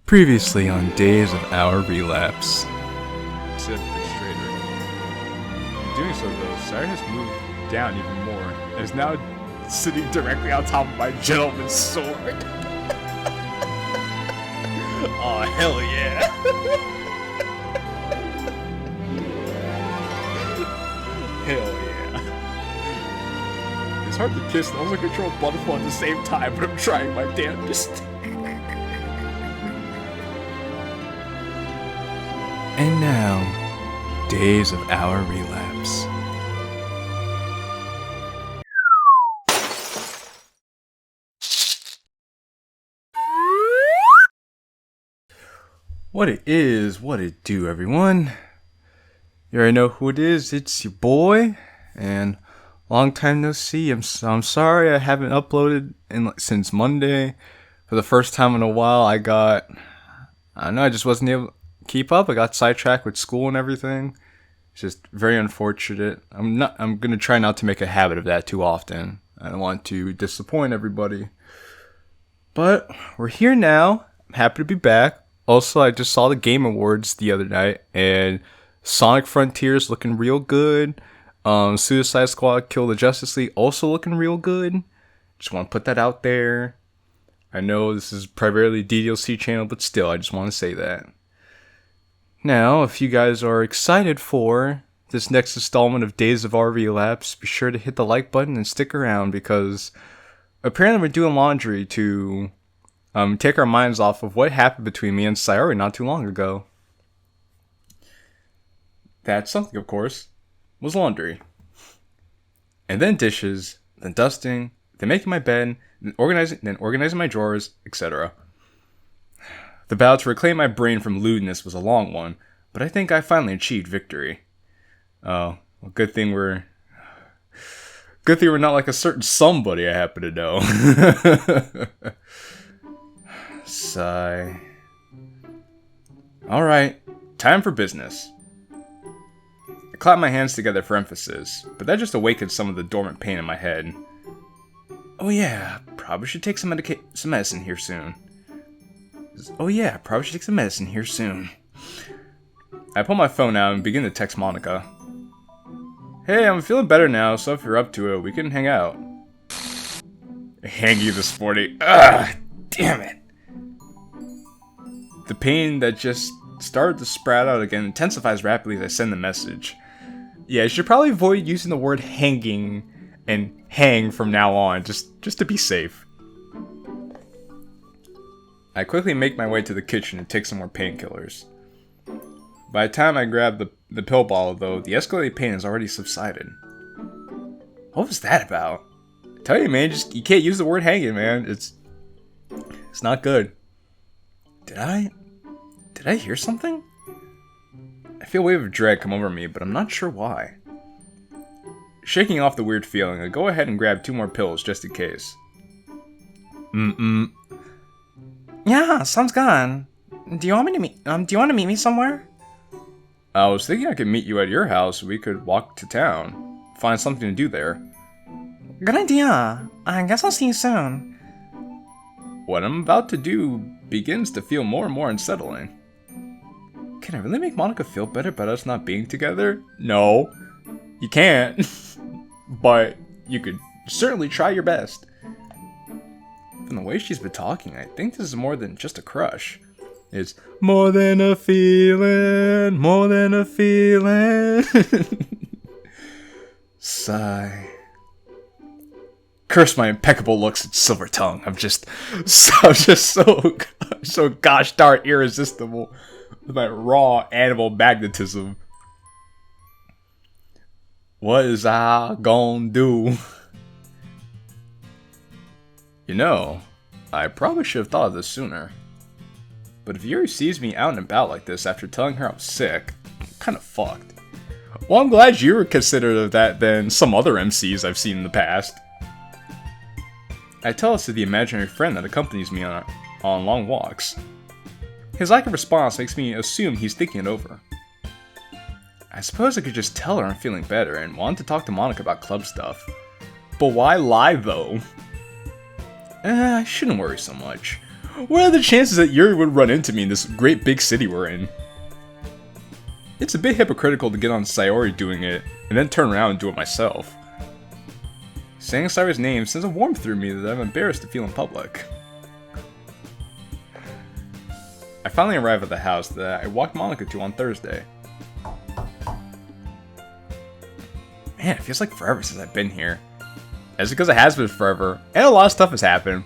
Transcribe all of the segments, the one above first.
Previously on Days of Our Relapse. Sit a bit straighter. In doing so, though, Sire has moved down even more and is now sitting directly on top of my gentleman's sword. Oh, hell yeah! Hell yeah. It's hard to kiss and also control butterfly at the same time, but I'm trying my damnedest. And now, Days of Our Relapse. What it is, what it do, everyone. You already know who it is. It's your boy, and long time no see. I'm sorry I haven't uploaded since Monday. For the first time in a while, I just wasn't able to keep up. I got sidetracked with school and everything. It's just very unfortunate. I'm gonna try not to make a habit of that too often. I don't want to disappoint everybody. But we're here now. I'm happy to be back. Also, I just saw the Game Awards the other night, and Sonic Frontiers looking real good. Suicide Squad Kill the Justice League also looking real good. Just want to put that out there. I know this is primarily DDLC channel, but still, I just want to say that. Now, if you guys are excited for this next installment of Days of Our Relapse, be sure to hit the like button and stick around, because apparently we're doing laundry to take our minds off of what happened between me and Sayori not too long ago. That something, of course, was laundry. And then dishes, then dusting, then making my bed, then organizing my drawers, etc. The battle to reclaim my brain from lewdness was a long one, but I think I finally achieved victory. Oh, well, good thing we're not like a certain somebody I happen to know. Sigh. Alright, time for business. I clapped my hands together for emphasis, but that just awakened some of the dormant pain in my head. Oh yeah, probably should take some medicine here soon. I pull my phone out and begin to text Monika. Hey, I'm feeling better now, so if you're up to it, we can hang out. Hangy this morning. Ugh, damn it. The pain that just started to sprout out again intensifies rapidly as I send the message. Yeah, I should probably avoid using the word hanging and hang from now on, just to be safe. I quickly make my way to the kitchen and take some more painkillers. By the time I grab the pill bottle, though, the escalating pain has already subsided. What was that about? I tell you, man, you can't use the word hanging, man. It's not good. Did I hear something? I feel a wave of dread come over me, but I'm not sure why. Shaking off the weird feeling, I go ahead and grab 2 more pills just in case. Yeah, sounds good. Do you want to meet me somewhere? I was thinking I could meet you at your house. We could walk to town, find something to do there. Good idea. I guess I'll see you soon. What I'm about to do begins to feel more and more unsettling. Can I really make Monika feel better about us not being together? No, you can't. But you could certainly try your best. From the way she's been talking, I think this is more than just a crush. It's more than a feeling, more than a feeling. Sigh. Curse my impeccable looks and silver tongue. I'm just so gosh darn irresistible with my raw animal magnetism. What is I gonna do? You know, I probably should have thought of this sooner. But if Yuri sees me out and about like this after telling her I'm sick, I'm kind of fucked. Well, I'm glad you were considerate of that than some other MCs I've seen in the past. I tell this to the imaginary friend that accompanies me on long walks. His lack of response makes me assume he's thinking it over. I suppose I could just tell her I'm feeling better and want to talk to Monika about club stuff. But why lie though? I shouldn't worry so much. What are the chances that Yuri would run into me in this great big city we're in? It's a bit hypocritical to get on Sayori doing it, and then turn around and do it myself. Saying Sayori's name sends a warmth through me that I'm embarrassed to feel in public. I finally arrive at the house that I walked Monika to on Thursday. Man, it feels like forever since I've been here. That's because it has been forever, and a lot of stuff has happened.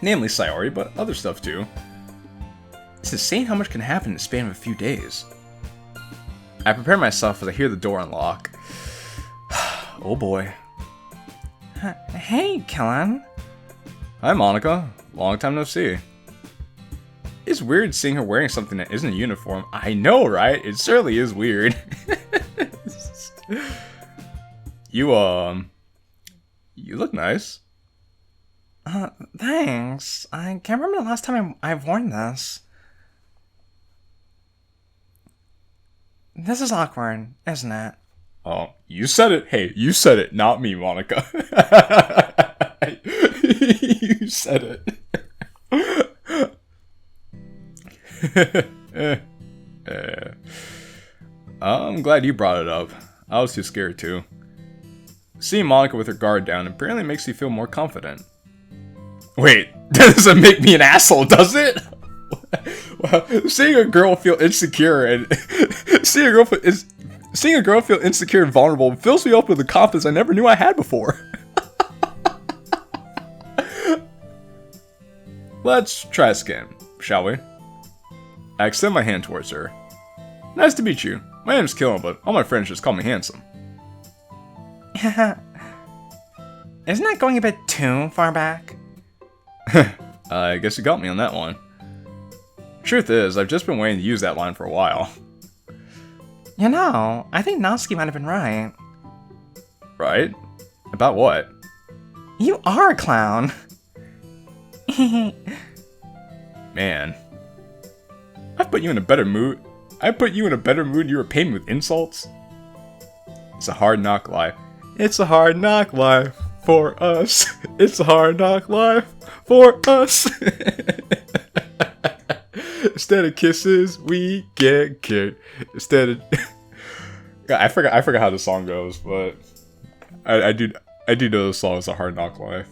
Namely Sayori, but other stuff too. It's insane how much can happen in the span of a few days. I prepare myself as I hear the door unlock. Oh boy. Hey, Killen. Hi Monika, long time no see. It's weird seeing her wearing something that isn't a uniform. I know, right? It certainly is weird. You look nice. Thanks. I can't remember the last time I've worn this. This is awkward, isn't it? Oh, you said it. Hey, you said it, not me, Monika. You said it. I'm glad you brought it up. I was too scared to. Seeing Monika with her guard down apparently makes you feel more confident. Wait, that doesn't make me an asshole, does it? Well, seeing a girl feel insecure and seeing a girl feel insecure and vulnerable fills me up with a confidence I never knew I had before. Let's try a scan, shall we? I extend my hand towards her. Nice to meet you. My name's JQilin, but all my friends just call me handsome. Isn't that going a bit too far back? I guess you got me on that one. Truth is, I've just been waiting to use that line for a while. You know, I think Natsuki might have been right. Right? About what? You are a clown. Man. I put you in a better mood. You were paying me with insults. It's a hard knock life. It's a hard knock life for us. It's a hard knock life for us. Instead of kisses, we get kicked. Instead of I forgot how the song goes, but I do know the song is a hard knock life.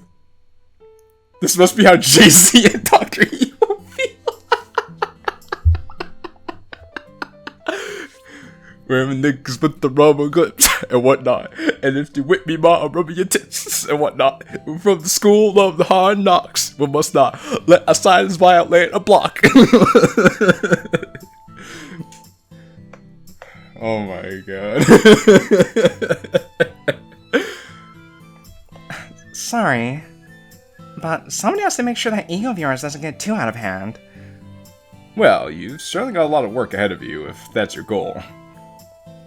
This must be how Jay-Z and Dr. Evil feel. Wearing niggas with the rubber clips and whatnot. And if you whip me, ma, I'll rub your tits and whatnot. We're from the school of the hard knocks. We must not let our silence violate a block. Oh my god. Sorry, but somebody has to make sure that ego of yours doesn't get too out of hand. Well, you've certainly got a lot of work ahead of you, if that's your goal.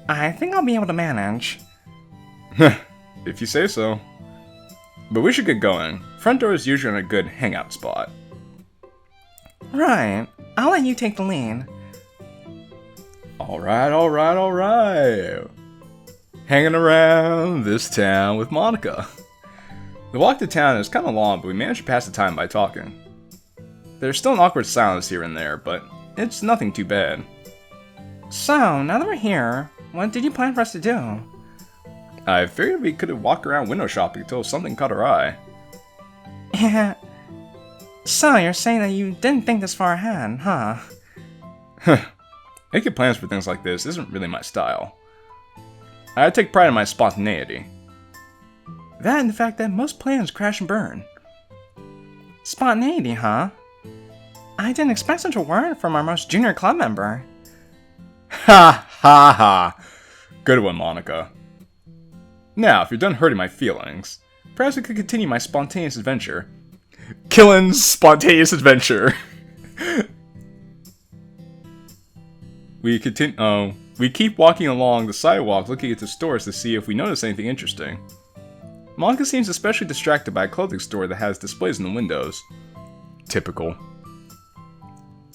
I think I'll be able to manage. If you say so. But we should get going. Front door is usually a good hangout spot. Right, I'll let you take the lead. Alright. Hanging around this town with Monika. The walk to town is kind of long, but we managed to pass the time by talking. There's still an awkward silence here and there, but it's nothing too bad. So, now that we're here, what did you plan for us to do? I figured we could have walked around window shopping until something caught our eye. So, you're saying that you didn't think this far ahead, huh? Making plans for things like this isn't really my style. I take pride in my spontaneity. That and the fact that most plans crash and burn. Spontaneity, huh? I didn't expect such a word from our most junior club member. Ha ha ha! Good one, Monika. Now, if you're done hurting my feelings, perhaps we could continue my spontaneous adventure. JQilin's spontaneous adventure! We keep walking along the sidewalk looking at the stores to see if we notice anything interesting. Monika seems especially distracted by a clothing store that has displays in the windows. Typical.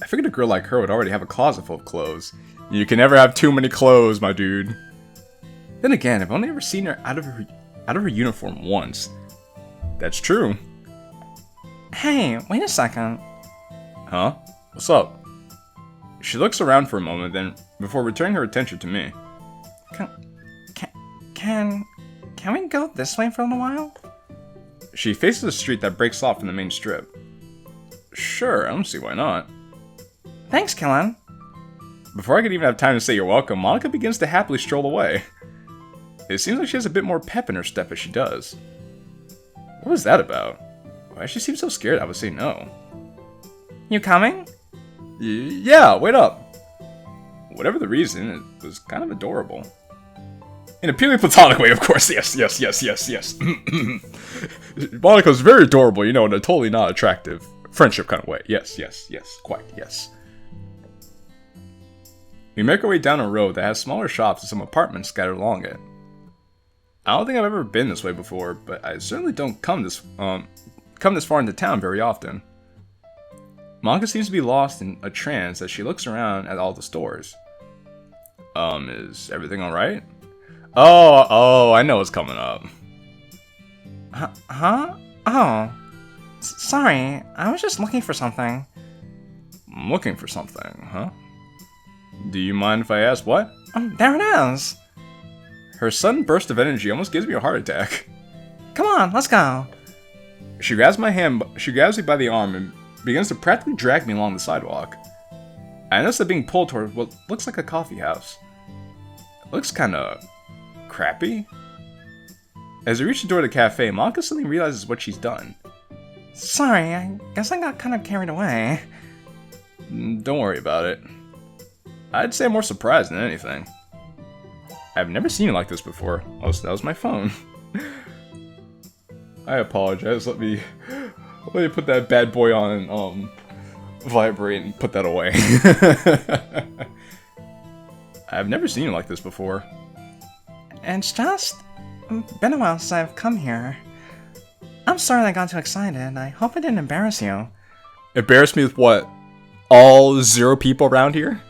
I figured a girl like her would already have a closet full of clothes. You can never have too many clothes, my dude. Then again, I've only ever seen her out of her uniform once. That's true. Hey, wait a second. Huh? What's up? She looks around for a moment, then before returning her attention to me. Can we go this way for a little while? She faces a street that breaks off from the main strip. Sure, I don't see why not. Thanks, Killin. Before I could even have time to say you're welcome, Monika begins to happily stroll away. It seems like she has a bit more pep in her step as she does. What was that about? Why does she seem so scared I would say no? You coming? Yeah, wait up. Whatever the reason, it was kind of adorable. In a purely platonic way, of course. Yes. Monika's very adorable, you know, in a totally not attractive friendship kind of way. Yes, quite, yes. We make our way down a road that has smaller shops and some apartments scattered along it. I don't think I've ever been this way before, but I certainly don't come this far into town very often. Monika seems to be lost in a trance as she looks around at all the stores. Is everything alright? Oh, I know what's coming up. Huh? Oh. Sorry, I was just looking for something. Looking for something, huh? Do you mind if I ask what? There it is. Her sudden burst of energy almost gives me a heart attack. Come on, let's go. She grabs my hand, she grabs me by the arm and begins to practically drag me along the sidewalk. I notice that being pulled toward what looks like a coffee house. It looks kinda crappy. As we reach the door of the cafe, Monika suddenly realizes what she's done. Sorry, I guess I got kind of carried away. Don't worry about it. I'd say I'm more surprised than anything. I've never seen it like this before. Oh, so that was my phone. I apologize. Let me put that bad boy on and vibrate and put that away. I've never seen it like this before. It's just been a while since I've come here. I'm sorry that I got too excited. I hope I didn't embarrass you. Embarrass me with what? All 0 people around here?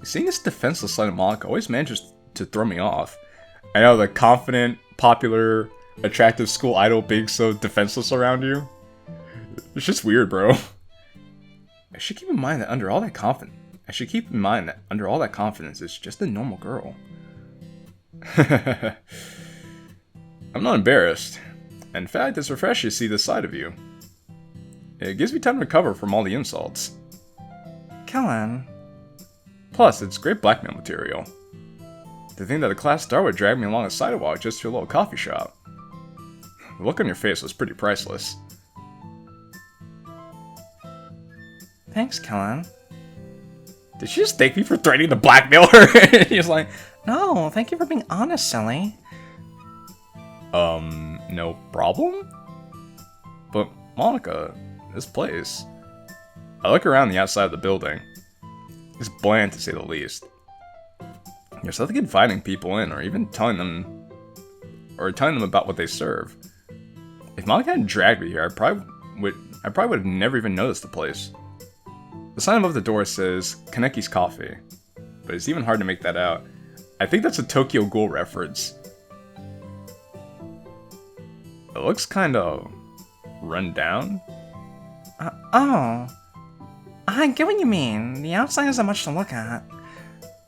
Seeing this defenseless side of Monika always manages to throw me off. I know, the confident, popular, attractive school idol being so defenseless around you. It's just weird, bro. I should keep in mind that under all that confidence, it's just a normal girl. I'm not embarrassed. In fact, it's refreshing to see this side of you. It gives me time to recover from all the insults. Killin. Plus, it's great blackmail material. To think that a class star would drag me along a sidewalk just to a little coffee shop. The look on your face was pretty priceless. Thanks, Killin. Did she just thank me for threatening to blackmail her? He's like, no, thank you for being honest, silly. No problem? But, Monika, this place... I look around the outside of the building. It's bland to say the least. There's nothing inviting people in, or even telling them about what they serve. If Monika hadn't dragged me here, I probably would have never even noticed the place. The sign above the door says Kaneki's Coffee, but it's even hard to make that out. I think that's a Tokyo Ghoul reference. It looks kind of run down. Oh. I get what you mean. The outside isn't much to look at.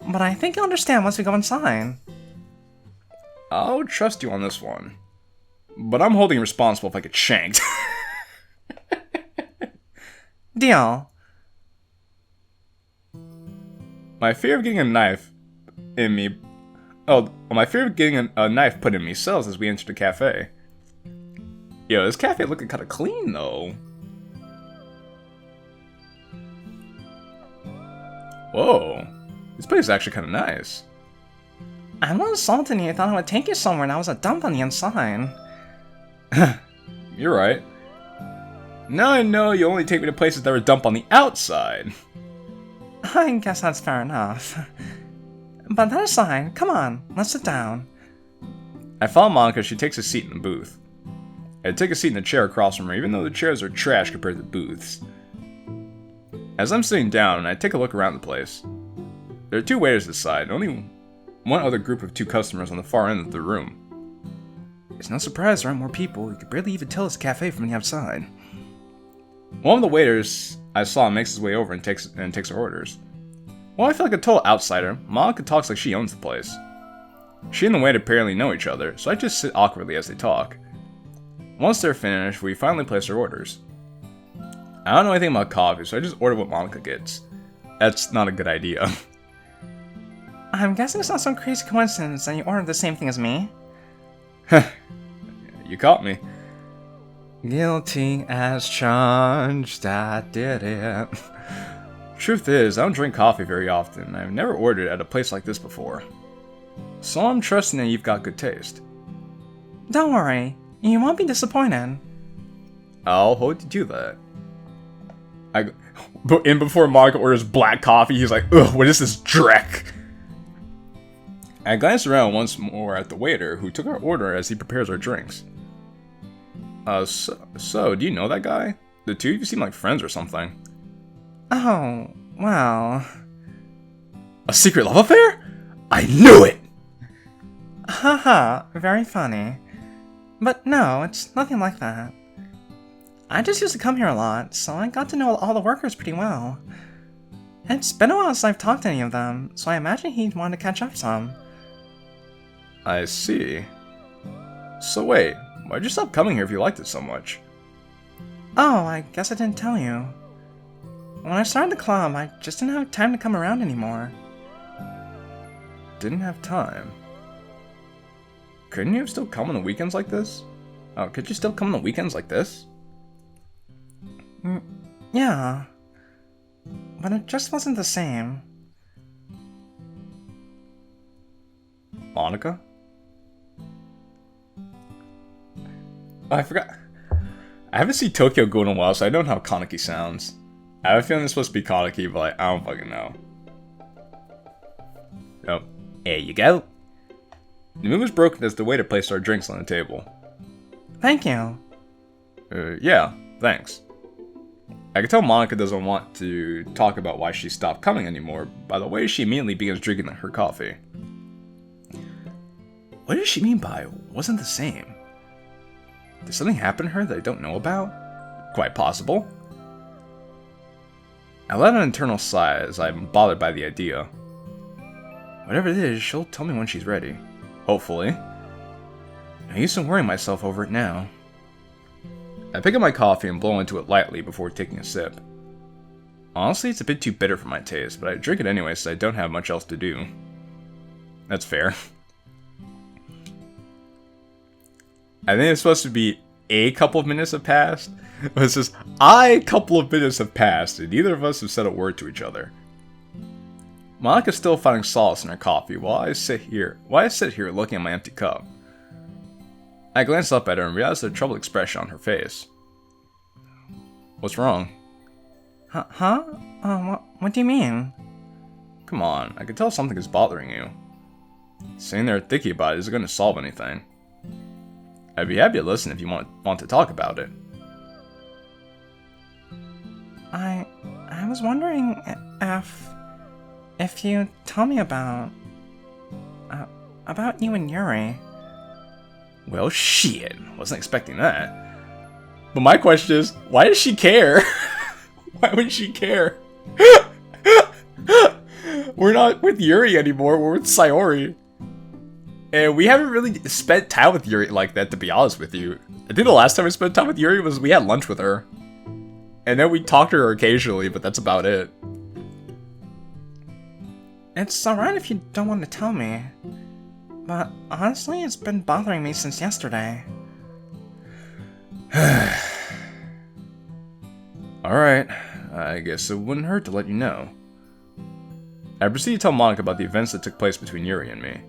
But I think you'll understand once we go inside. I'll trust you on this one. But I'm holding you responsible if I get shanked. Deal. My fear of getting a knife in me... my fear of getting a knife put in me sells as we enter the cafe. Yo, this cafe looking kind of clean, though. Whoa. This place is actually kind of nice. I'm not insulting you. I thought I would take you somewhere and I was a dump on the inside. You're right. Now I know you only take me to places that are a dump on the outside. I guess that's fair enough. But that aside, come on, let's sit down. I follow Monika. She takes a seat in the booth. I take a seat in the chair across from her, even though the chairs are trash compared to the booths. As I'm sitting down, I take a look around the place. There are 2 waiters this side, and only one other group of 2 customers on the far end of the room. It's no surprise there aren't more people. You could barely even tell it's a cafe from the outside. One of the waiters I saw makes his way over and takes our orders. Well, I feel like a total outsider. Monika talks like she owns the place. She and the waiter apparently know each other, so I just sit awkwardly as they talk. Once they're finished, we finally place our orders. I don't know anything about coffee, so I just order what Monika gets. That's not a good idea. I'm guessing it's not some crazy coincidence that you ordered the same thing as me. You caught me. Guilty as charged, I did it. Truth is, I don't drink coffee very often. I've never ordered at a place like this before. So I'm trusting that you've got good taste. Don't worry, you won't be disappointed. I'll hold you to that. Before Monika orders black coffee, he's like, ugh, what is this dreck? I glance around once more at the waiter, who took our order as he prepares our drinks. So, do you know that guy? The two of you seem like friends or something. Oh, well... A secret love affair? I knew it! Haha, very funny. But no, it's nothing like that. I just used to come here a lot, so I got to know all the workers pretty well. It's been a while since I've talked to any of them, so I imagine he'd want to catch up some. I see. So wait, why'd you stop coming here if you liked it so much? Oh, I guess I didn't tell you. When I started the club, I just didn't have time to come around anymore. Didn't have time? Couldn't you have still come on the weekends like this? Oh, could you still come on the weekends like this? Yeah. But it just wasn't the same. Monika? Oh, I forgot. I haven't seen Tokyo Go in a while, so I don't know how Kaneki sounds. I have a feeling it's supposed to be Kaneki, but I don't fucking know. Oh, there you go. The mood was broken as the waiter placed our drinks on the table. Thank you. Yeah, thanks. I can tell Monika doesn't want to talk about why she stopped coming anymore by the way she immediately begins drinking her coffee. What does she mean by wasn't the same? Did something happen to her that I don't know about? Quite possible. I let an internal sigh as I'm bothered by the idea. Whatever it is, she'll tell me when she's ready. Hopefully. I'm used to worrying myself over it now. I pick up my coffee and blow into it lightly before taking a sip. Honestly, it's a bit too bitter for my taste, but I drink it anyway since I don't have much else to do. That's fair. I think it's supposed to be a couple of minutes have passed, but it says, a couple of minutes have passed, and neither of us have said a word to each other. Monika's still finding solace in her coffee while I sit here looking at my empty cup. I glance up at her and realize the troubled expression on her face. What's wrong? Huh? What do you mean? Come on, I can tell something is bothering you. Sitting there thinking about it isn't going to solve anything. I'd be happy to listen if you want to talk about it. I was wondering if you tell me about you and Yuri. Well, shit. Wasn't expecting that. But my question is, why does she care? Why would she care? We're not with Yuri anymore, we're with Sayori. And we haven't really spent time with Yuri like that, to be honest with you. I think the last time we spent time with Yuri was we had lunch with her. And then we talked to her occasionally, but that's about it. It's alright if you don't want to tell me. But honestly, it's been bothering me since yesterday. Alright, I guess it wouldn't hurt to let you know. I proceed to tell Monika about the events that took place between Yuri and me.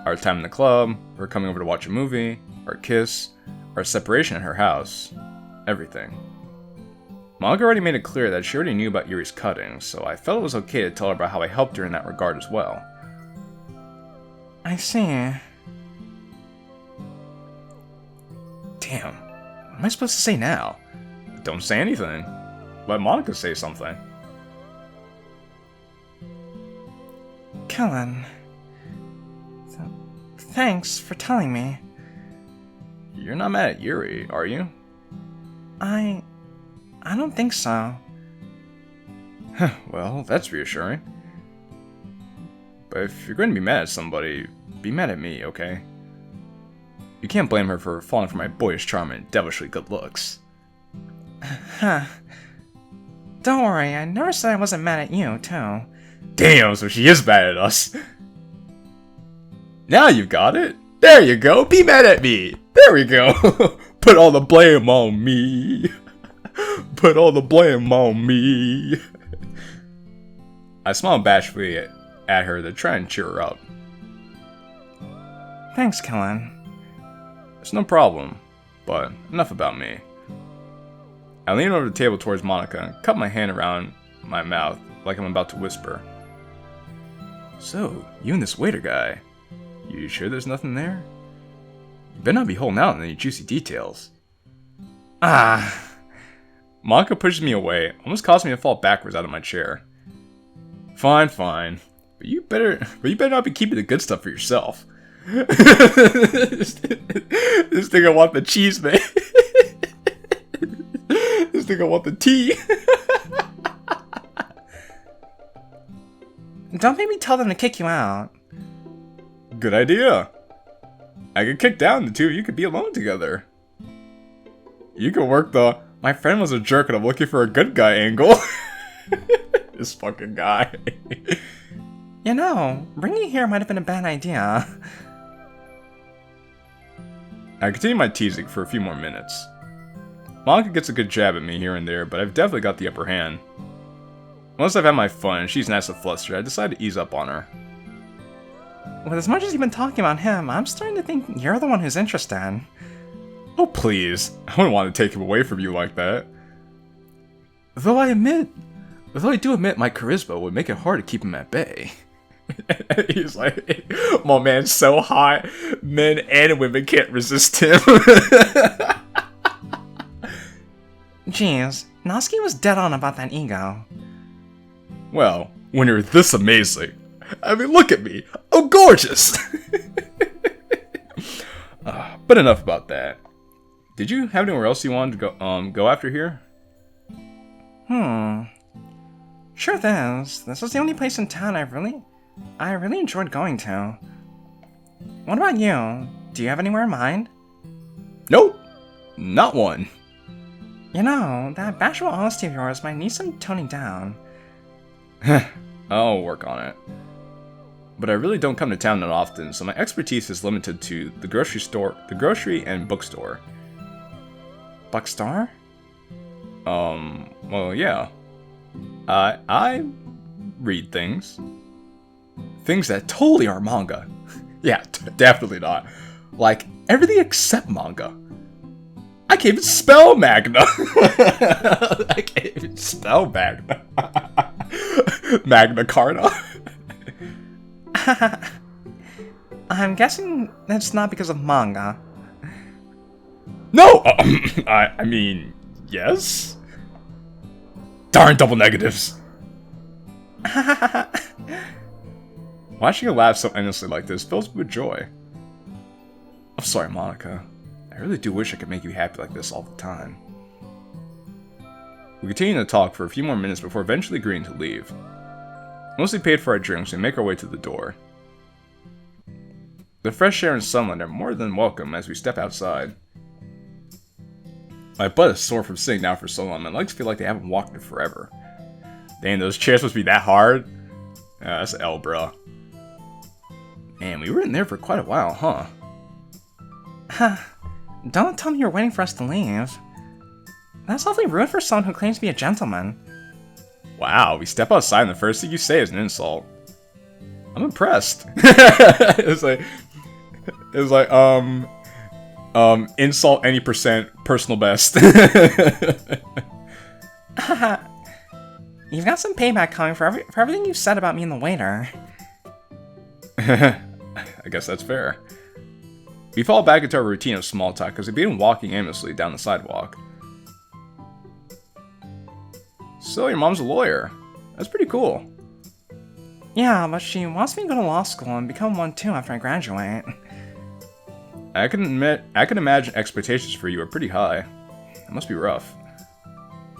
Our time in the club, her coming over to watch a movie, our kiss, our separation at her house, everything. Monika already made it clear that she already knew about Yuri's cutting, so I felt it was okay to tell her about how I helped her in that regard as well. I see. Damn, what am I supposed to say now? Don't say anything. Let Monika say something. Kellen. Thanks for telling me. you're not mad at Yuri, are you? I don't think so. Well, that's reassuring. But if you're going to be mad at somebody, be mad at me, okay? You can't blame her for falling for my boyish charm and devilishly good looks. Huh. Don't worry, I never said I wasn't mad at you, too. Damn, so she is mad at us. Now you've got it. There you go, be mad at me. There we go. Put all the blame on me. Put all the blame on me. I smiled bashfully at her to try and cheer her up. Thanks, Killin. It's no problem, but enough about me. I leaned over the table towards Monika and cupped my hand around my mouth like I'm about to whisper. So, you and this waiter guy, you sure there's nothing there? You better not be holding out on any juicy details. Ah. Monika pushes me away, almost causing me to fall backwards out of my chair. Fine, fine. But you better not be keeping the good stuff for yourself. This nigga want the cheese, man. This nigga want the tea. Don't make me tell them to kick you out. Good idea. I could kick down the two of you could be alone together. You could work the my friend was a jerk and I'm looking for a good guy angle. This fucking guy. You know, bringing you here might have been a bad idea. I continue my teasing for a few more minutes. Monika gets a good jab at me here and there, but I've definitely got the upper hand. Once I've had my fun and she's nice and flustered, I decide to ease up on her. With as much as you've been talking about him, I'm starting to think you're the one who's interested. Oh please, I wouldn't want to take him away from you like that. Though I do admit my charisma would make it hard to keep him at bay. He's like, my man's so hot, men and women can't resist him. Jeez, Natsuki was dead on about that ego. Well, when you're this amazing, I mean, look at me, I'm gorgeous. But enough about that. Did you have anywhere else you wanted to go after here? Sure this was the only place in town I really enjoyed going to. What about you? Do you have anywhere in mind? Nope, not one. You know, that bashful honesty of yours might need some toning down. I'll work on it. But I really don't come to town that often, so my expertise is limited to the grocery and bookstore. Bookstore? Well, yeah. I read things. Things that totally are manga. Yeah, definitely not. Like, everything except manga. I can't even spell Magna. I can't even spell Magna. Magna Carta. I'm guessing that's not because of manga. No! I mean, yes? Darn double negatives. Watching you laugh so endlessly like this fills me with joy. I'm sorry, Monika. I really do wish I could make you happy like this all the time. We continue to talk for a few more minutes before eventually agreeing to leave. Once we paid for our drinks, we make our way to the door. The fresh air and sunlight are more than welcome as we step outside. My butt is sore from sitting down for so long, my legs feel like they haven't walked in forever. Dang, those chairs must be that hard? That's L, bruh. Man, we were in there for quite a while, huh? Don't tell me you're waiting for us to leave. That's awfully rude for someone who claims to be a gentleman. Wow, we step outside and the first thing you say is an insult. I'm impressed. It's like, insult any percent, personal best. You've got some payback coming for everything you've said about me and the waiter. I guess that's fair. We fall back into our routine of small talk because we've been walking aimlessly down the sidewalk. So, your mom's a lawyer. That's pretty cool. Yeah, but she wants me to go to law school and become one too after I graduate. I can imagine expectations for you are pretty high. It must be rough.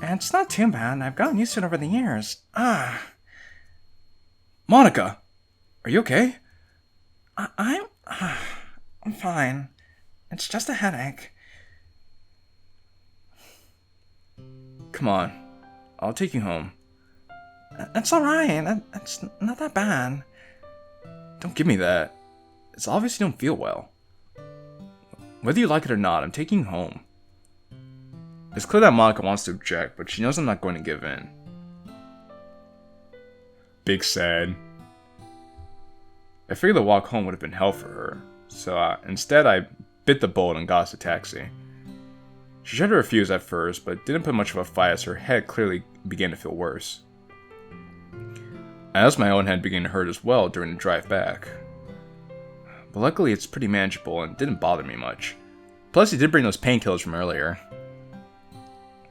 It's not too bad. I've gotten used to it over the years. Monika! Are you okay? I'm fine. It's just a headache. Come on. I'll take you home. It's alright. It's not that bad. Don't give me that. It's obvious you don't feel well. Whether you like it or not, I'm taking you home. It's clear that Monika wants to object, but she knows I'm not going to give in. Big sad. I figured the walk home would have been hell for her, so instead I bit the bullet and got us a taxi. She tried to refuse at first, but didn't put much of a fight as her head clearly began to feel worse. As my own head began to hurt as well during the drive back. But luckily it's pretty manageable and didn't bother me much. Plus he did bring those painkillers from earlier.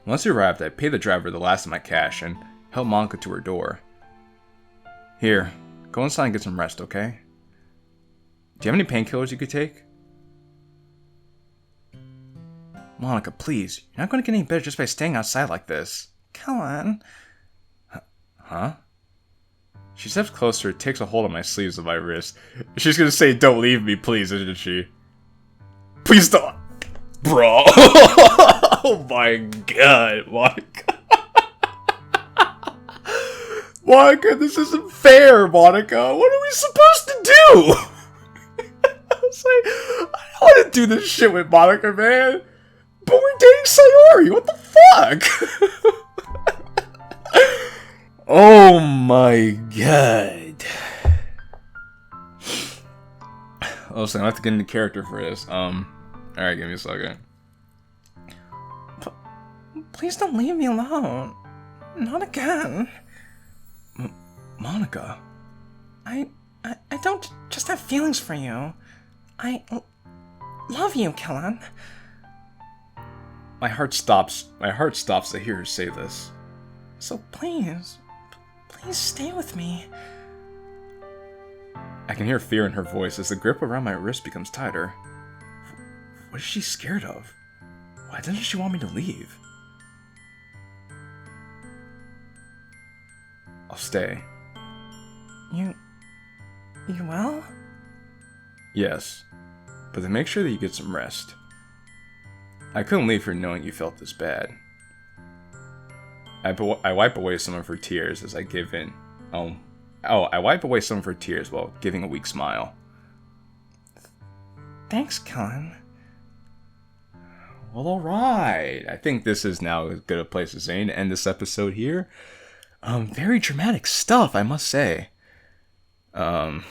Once he arrived, I paid the driver the last of my cash and helped Monika to her door. Here, go inside and get some rest, okay? Do you have any painkillers you could take? Monika, please. You're not going to get any better just by staying outside like this. Qilin. Huh? She steps closer, takes a hold of my sleeves of my wrist. She's going to say, don't leave me, please, isn't she? Please don't! Bro! Oh my god, Monika. Monika, this isn't fair, Monika. What are we supposed to do? I was like, I don't want to do this shit with Monika, man. But we're dating Sayori. What the fuck? Oh my god. Oh, so I have to get into character for this. Alright, give me a second. Please don't leave me alone. Not again. Monika. I don't just have feelings for you. I love you, Qilin. My heart stops to hear her say this. So please stay with me. I can hear fear in her voice as the grip around my wrist becomes tighter. What is she scared of? Why doesn't she want me to leave? I'll stay. You will? Yes, but then make sure that you get some rest. I couldn't leave her knowing you felt this bad. I wipe away some of her tears as I give in. I wipe away some of her tears while giving a weak smile. Thanks, Qilin. Well, alright. I think this is now as good a place as any to end this episode here. Very dramatic stuff, I must say. I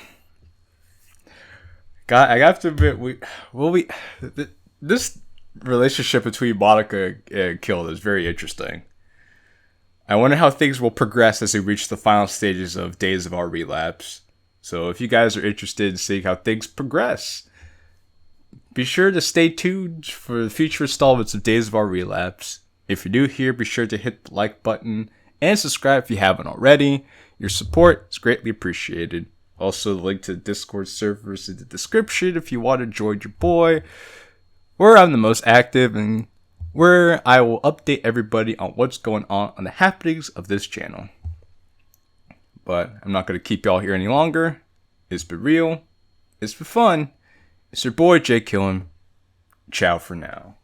have to admit, this relationship between Monika and Qilin is very interesting. I wonder how things will progress as we reach the final stages of Days of Our Relapse. So if you guys are interested in seeing how things progress, be sure to stay tuned for the future installments of Days of Our Relapse. If you're new here, be sure to hit the like button and subscribe if you haven't already. Your support is greatly appreciated. Also, the link to the Discord server is in the description if you want to join your boy, where I'm the most active and where I will update everybody on what's going on the happenings of this channel. But I'm not going to keep y'all here any longer. It's been real. It's been fun. It's your boy JQilin. Ciao for now.